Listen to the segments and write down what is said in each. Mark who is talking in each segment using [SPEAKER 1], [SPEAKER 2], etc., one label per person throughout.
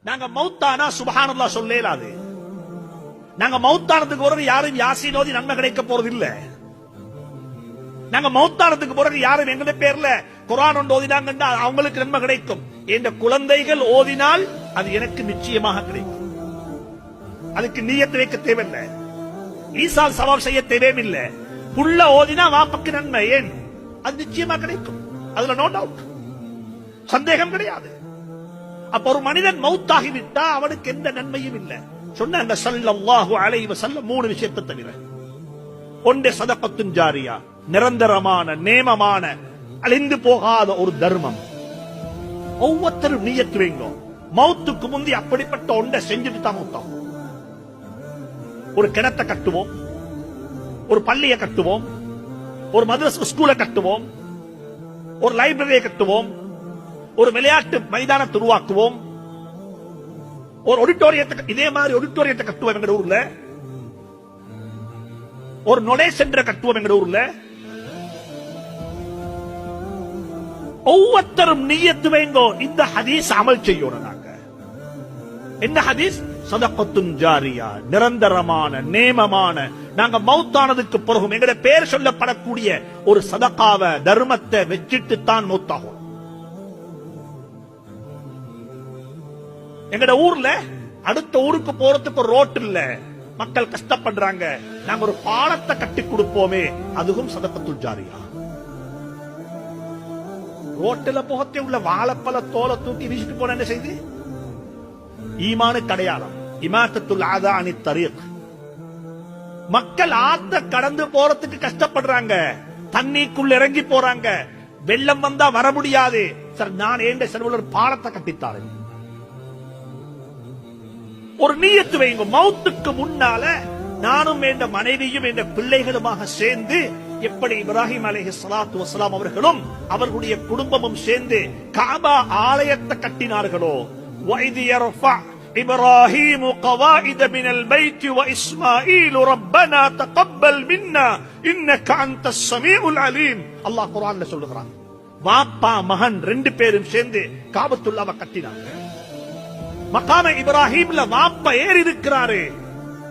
[SPEAKER 1] நாங்க மௌத்தானா சுப்ஹானல்லாஹ் சொல்லலாது. நாங்க மௌத்தானதுக்கு பிறகு யாரும் யாசீன் ஓதி நன்மை கிடைக்க போறது இல்ல. நாங்க மௌத்தானதுக்கு பிறகு யாரும் எங்களுடைய பேர்ல குர்ஆன் ஒன்று ஓதினாங்கன்னா அவங்களுக்கு நன்மை கிடைக்கும். என்ற குழந்தைகள் ஓதினால் அது எனக்கு நிச்சயமாக கிடைக்கும். அதுக்கு நியத்து வைக்க தேவையில்லை, ஈசால் சவாப் செய்ய தேவையில்லை. புள்ள ஓதினா வாப்பக்கு நன்மை, ஏன் அது நிச்சயமா கிடைக்கும். அதுல நோ டவுட், சந்தேகம் கிடையாது. அப்ப ஒரு மனிதன் மௌத்தாகிவிட்டா அவனுக்கு எந்த நன்மையும் இல்லை. சொன்னாங்க ஸல்லல்லாஹு அலைஹி வஸல்லம் மூணு விஷயத்தை தவிர. ஒன்று சதகத்துன் ஜாரியா, நிரந்தரமான நேமமான அழிந்து போகாத ஒரு தர்மம். ஒவ்வொருத்தரும் நியத்து வைங்க, மௌத்துக்கு முந்தி அப்படிப்பட்ட ஒன்றை செஞ்சுட்டு தான் மௌத்தாகும். ஒரு கிணத்தை கட்டுவோம், ஒரு பள்ளியை கட்டுவோம், ஒரு மதரசா ஸ்கூலை கட்டுவோம், ஒரு லைப்ரரியை கட்டுவோம், ஒரு விளையாட்டு மைதானத்தை உருவாக்குவோம், ஒரு ஆடிட்டோரியத்தை, இதே மாதிரி ஆடிட்டோரியத்தை கட்டுவோம் எங்க ஊர்ல, ஒரு நொலேஜ் சென்டரை கட்டுவோம் எங்க ஊர்ல. ஒவ்வொருத்தரும் நியத்து வைங்கோ, இந்த ஹதீஸ் அமல் செய்யணும். நாங்க என்ன ஹதீஸ்? சதகத்துன் ஜாரியா, நிரந்தரமான நேமமான, நாங்க மௌத்தானதுக்கு பிறகும் எங்கட பேர் சொல்லப்படக்கூடிய ஒரு சதகாவை தர்மத்தை வச்சிட்டு தான் மௌத்தாகும். எங்கட ஊர்ல அடுத்த ஊருக்கு போறதுக்கு ஒரு ரோட் இல்ல, மக்கள் கஷ்டப்படுறாங்க, நாங்க ஒரு பாலத்தை கட்டி கொடுப்போமே, அதுவும் சதகத்துல் ஜாரியா. ரோட்டில போகத்தே உள்ள வாழைப்பழ தோலை தூக்கி வீசிட்டு போன என்ன செய்து? ஈமானுக்கு அடையாளம். இமாத்தத்துல் ஆதா அனி தரீக். மக்கள் ஆத்த கடந்து போறதுக்கு கஷ்டப்படுறாங்க, தண்ணிக்குள்ள இறங்கி போறாங்க, வெள்ளம் வந்தா வர முடியாது. சார், நான் ஏண்ட செலவுல ஒரு பாலத்தை கட்டித்தாரேன். ஒரு நியத்து வைங்க, மௌத்துக்கு முன்னால நானும் என்ற மனைவியும் என்ற பிள்ளைகளுமாக சேர்ந்து, எப்படி இப்ராஹிம் அலைஹிஸ்ஸலாத்து வஸ்ஸலாம் அவர்களும் அவர்களுடைய குடும்பமும் சேர்ந்து காபா ஆலயத்தை கட்டினார்களோ, وَإِذْ يَرْفَعُ إِبْرَاهِيمُ قَوَاعِدَ مِنَ الْبَيْتِ وَإِسْمَاعِيلُ رَبَّنَا تَقَبَّلْ مِنَّا إِنَّكَ أَنْتَ السَّمِيعُ الْعَلِيمُ. அல்லாஹ் குர்ஆன்ல சொல்லுகிறான், வாப்பா மகன் ரெண்டு பேரும் சேர்ந்து காபத்துல்லாவை கட்டினாங்க. மகாம இப்ராஹிம்ல வாப்பா ஏறி இருக்கிறாரு,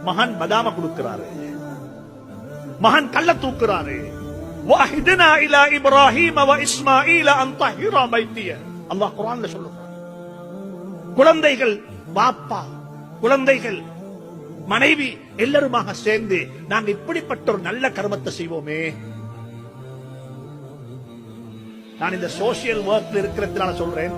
[SPEAKER 1] மகன் பதாம கொடுக்கிறாரு, மகன் கல்ல தூக்குறாரு. وَأَهْدِنَا إِلَى إِبْرَاهِيمَ وَإِسْمَاعِيلَ أَنْ طَهِّرَا بَيْتِيَ. அல்லாஹ் குர்ஆன்ல சொல்லுகிறான், குழந்தைகள் வாப்பா, குழந்தைகள் மனைவி எல்லாருமாக சேர்ந்து நாங்க இப்படிப்பட்ட ஒரு நல்ல கர்மத்தை செய்வோமே. நான் இந்த சோசியல் ஒர்க்ல இருக்கிறதுனால சொல்றேன்,